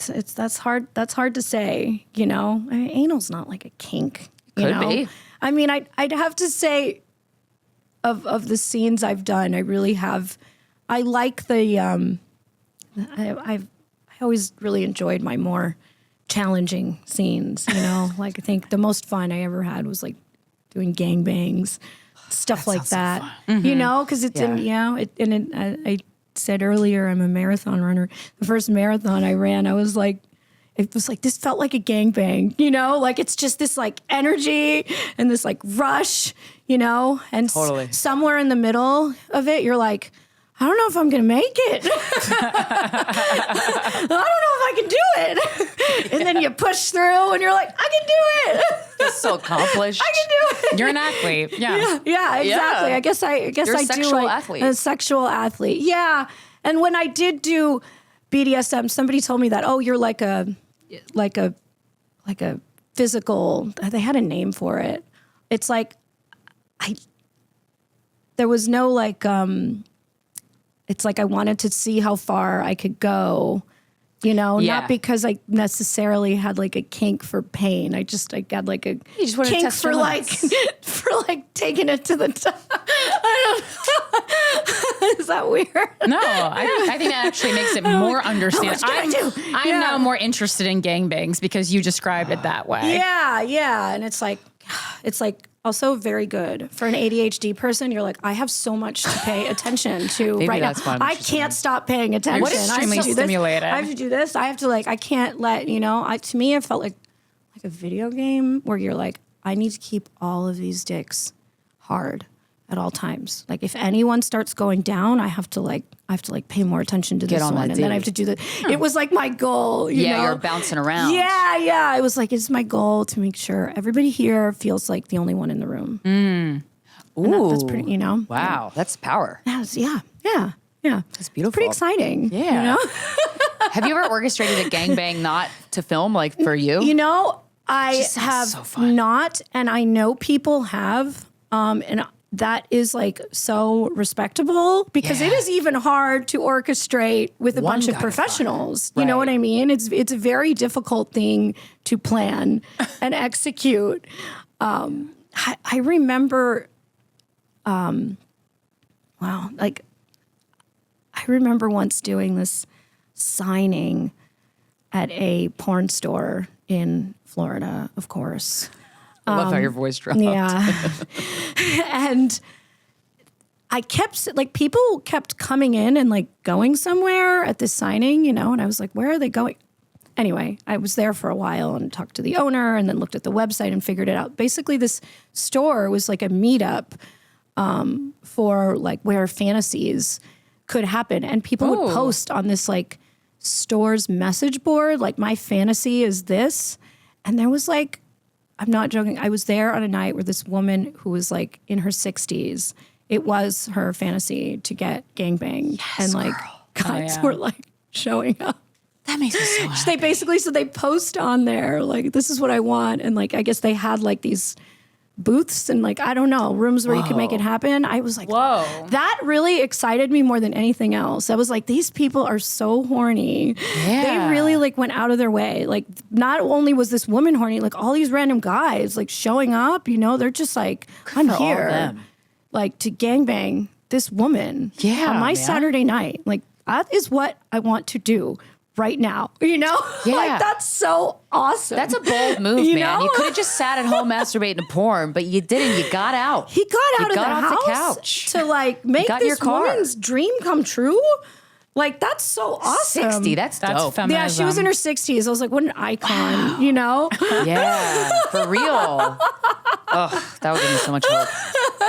That's hard to say, you know? I mean, anal's not like a kink, you know? Could be. I mean, I'd have to say of the scenes I've done, I really have... I like the... I always really enjoyed my more challenging scenes, you know? Like, I think the most fun I ever had was, like, doing gangbangs stuff like that. You know, because it's I said earlier, I'm a marathon runner. The first marathon I ran, I was like, it was like, this felt like a gangbang, you know, like it's just this like energy and this like rush, you know, and somewhere in the middle of it, you're like, I don't know if I'm going to make it. I don't know if I can do it. And then you push through and you're like, I can do it. That's so accomplished. I can do it. You're an athlete. Yeah. Yeah, exactly. I guess You're I a do sexual athlete. a sexual athlete. Yeah. And when I did do BDSM, somebody told me that, oh, you're like a physical, they had a name for it. It's like, there was no like, it's like I wanted to see how far I could go, you know, not because I necessarily had like a kink for pain. I got like a kink for like, for like taking it to the top. I don't know. Is that weird? No, I think that actually makes it more understandable. I'm now more interested in gangbangs because you described it that way. Yeah, yeah. And it's like also very good for an ADHD person. You're like, I have so much to pay attention to right now. I can't stop paying attention. What extremely stimulated. I have to do this. I have to like, I can't let, you know, to me, it felt like a video game where you're like, I need to keep all of these dicks hard at all times. Like if anyone starts going down, I have to pay more attention to this one. And then I have to do that. It was like my goal, you know? You're bouncing around. Yeah. It was like, it's my goal to make sure everybody here feels like the only one in the room. Ooh. That's pretty, you know? Wow. That's power. Yeah. That's beautiful. It's pretty exciting. Yeah. You know? Have you ever orchestrated a gangbang not to film, like for you? You know, I have so fun. not, and I know people have, and that is like so respectable because it is even hard to orchestrate with a bunch of professionals. You know what I mean? It's a very difficult thing to plan and execute. I remember, I remember once doing this signing at a porn store in Florida, of course. I love how your voice dropped. Yeah. And I kept, like, people kept coming in and, like, going somewhere at this signing, you know, and I was like, where are they going? Anyway, I was there for a while and talked to the owner and then looked at the website and figured it out. Basically, this store was like a meetup for, like, where fantasies could happen. And people would post on this, like, store's message board, like, my fantasy is this. And there was, like, I'm not joking. I was there on a night where this woman who was like in her 60s, it was her fantasy to get gangbanged. Yes, and like guys were like showing up. That makes me so happy. They basically, so they post on there, like, this is what I want. And like, I guess they had like these booths and like, I don't know, rooms where you could make it happen. I was like, whoa, that really excited me more than anything else. I was like, these people are so horny. Yeah. They really like went out of their way. Like not only was this woman horny, like all these random guys like showing up, you know, they're just like, I'm here like to gangbang this woman on my Saturday night. Like that is what I want to do right now, you know? Yeah. Like that's so awesome. That's a bold move, you man. know? You could have just sat at home masturbating to porn, but you didn't. You got out. He got out of off the the house couch to like make this woman's dream come true. Like that's so awesome. 60, that's dope. Feminism. Yeah, she was in her 60s. I was like, what an icon, you know? Yeah, for real. Oh, that would give me so much hope.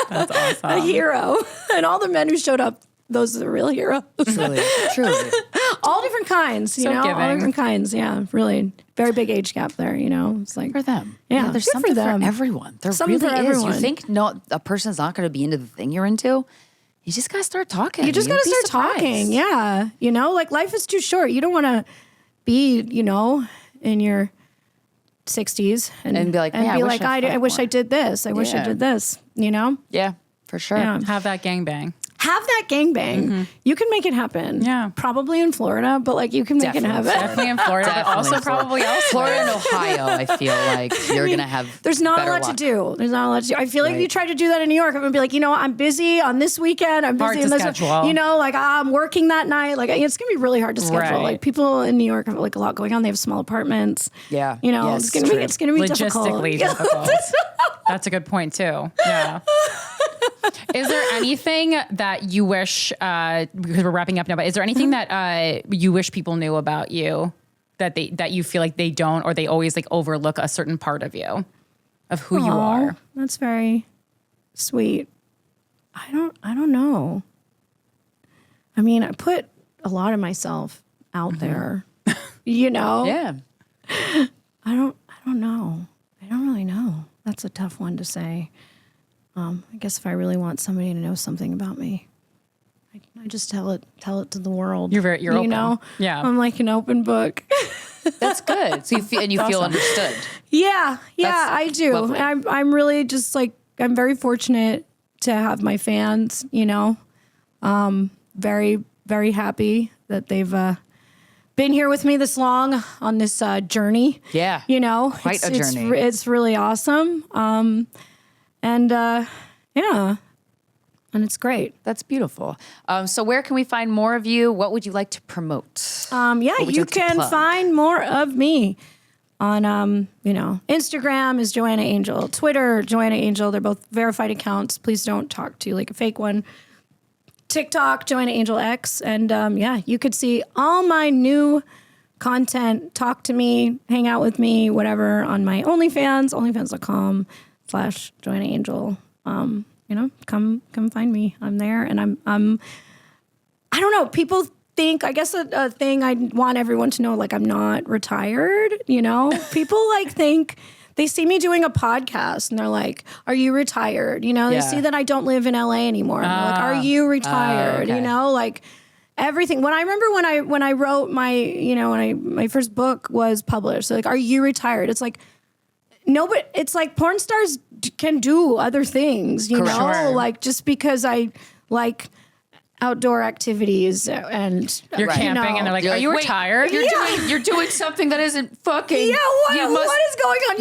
That's awesome. A hero. And all the men who showed up, those are the real heroes. Truly. All different kinds, you So know? giving. All different kinds, yeah. Really. Very big age gap there, you know? It's like For them. Yeah, there's good something for them. everyone. There Something really for is. everyone. You think a person's not going to be into the thing you're into? You just got to start talking. You just got to You'd be start surprised. talking. Yeah. You know, like life is too short. You don't want to be, you know, in your 60s And be like, yeah, I wish I did this. I wish I did this, you know? Yeah, for sure. Yeah. Have that gangbang. Have that gangbang. You can make it happen. Yeah. Probably in Florida, but like you can make it happen. Definitely in Florida, but also probably elsewhere. Florida and Ohio, I feel like you're going to have There's not a better lot to luck. do. There's not a lot to do. I feel like if you try to do that in New York, I'm gonna be like, you know, I'm busy on this weekend. I'm Hard busy to on this. schedule. You know, like I'm working that night. Like it's gonna be really hard to schedule. Right. Like people in New York have like a lot going on. They have small apartments. Yeah. You know, Yes, it's gonna be difficult. Logistically difficult. That's a good point too. Yeah. Is there anything that you wish, because we're wrapping up now, but is there anything that you wish people knew about you that you feel like they don't, or they always like overlook a certain part of you, of who you are? That's very sweet. I don't know. I mean, I put a lot of myself out there, Yeah. I don't know. I don't really know. That's a tough one to say. I guess if I really want somebody to know something about me, I just tell it to the world. You're open. Yeah. I'm like an open book. That's good. So you feel understood. Yeah, That's I do. lovely. I'm really just like, I'm very fortunate to have my fans, very, very happy that they've been here with me this long on this journey. Yeah. Quite a journey. It's really awesome. And it's great. That's beautiful. So where can we find more of you? What would you like to promote? You can find more of me on, Instagram is Joanna Angel, Twitter, Joanna Angel. They're both verified accounts. Please don't talk to like a fake one. TikTok, Joanna Angel X. And you could see all my new content, talk to me, hang out with me, whatever, on my OnlyFans, onlyfans.com/Joanna Angel. Come find me. I'm there, and I'm I don't know. People think, I guess a thing I want everyone to know, like, I'm not retired. People like think they see me doing a podcast and they're like, "Are you retired?" They see that I don't live in LA anymore. And they're like, "Are you retired?" Okay. Like everything. When I remember when I wrote my my first book was published, so like, "Are you retired?" It's like, no, but it's like porn stars can do other things, Correct. Sure. like just because I like outdoor activities and You're camping and they're like, You're are you wait, retired? You're doing something that isn't fucking. yeah, what is going on?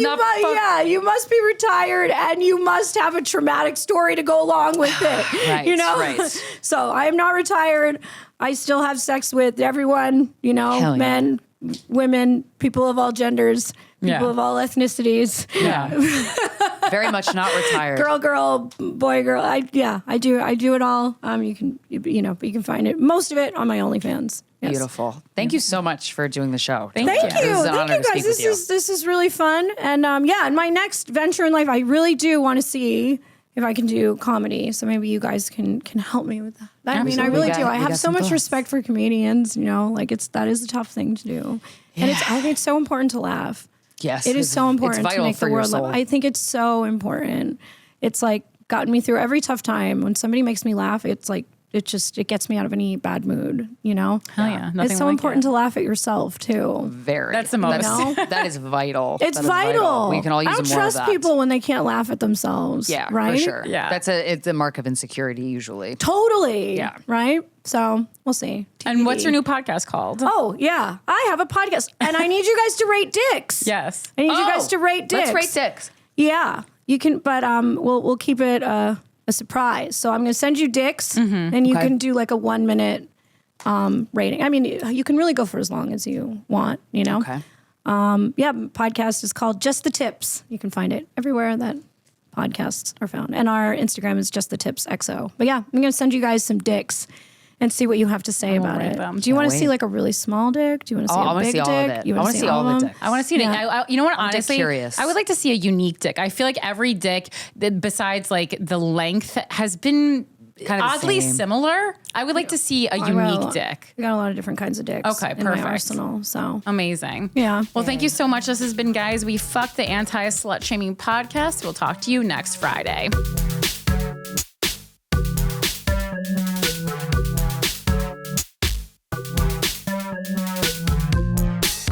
You must be retired and you must have a traumatic story to go along with it. Right, right. So I am not retired. I still have sex with everyone, Hell yeah. men, women, people of all genders, people of all ethnicities. Yeah. Very much not retired. Girl, boy, girl. I do it all. You can find it, most of it, on my OnlyFans. Yes. Beautiful. Thank you so much for doing the show. Thank you. This is an honor to speak with you. This is really fun. And in my next venture in life, I really do want to see if I can do comedy. So maybe you guys can help me with that. I mean, I really do. I have so much respect for comedians, that is a tough thing to do. And I think it's so important to laugh. Yes. It is so important to make the world soul. laugh. I think it's so important. It's like gotten me through every tough time. When somebody makes me laugh, it's like, it gets me out of any bad mood, Hell yeah. It's so important to laugh at yourself too. Very. That's the most. That is vital. It's That is vital. We can all use I don't more of trust that. people when they can't laugh at themselves. Yeah, right? for sure. Yeah. It's a mark of insecurity usually. Totally. Yeah. Right? So we'll see. And what's your new podcast called? Oh, yeah. I have a podcast and I need you guys to rate dicks. Yes. I need you guys to rate dicks. Let's rate dicks. Yeah. You can, but we'll keep it a surprise. So I'm going to send you dicks and you can do like a 1 minute rating. I mean, you can really go for as long as you want, Okay. Podcast is called Just the Tips. You can find it everywhere that podcasts are found. And our Instagram is Just the Tips XO. But yeah, I'm going to send you guys some dicks and see what you have to say about rate it. them. Do you want to Can't see wait. like a really small dick? Do you want to see a big dick? all of it. You I wanna see all the them? dicks. I want to see it. Yeah. You know what? I'm dick Honestly, curious. I would like to see a unique dick. I feel like every dick, besides like the length, has been Kind of the oddly same. similar. I would like to see a unique dick. We got a lot of different kinds of dicks Okay, in my perfect. arsenal. So Amazing. Yeah. Well, thank you so much. This has been Guys We Fuck, the anti-slut shaming podcast. We'll talk to you next Friday.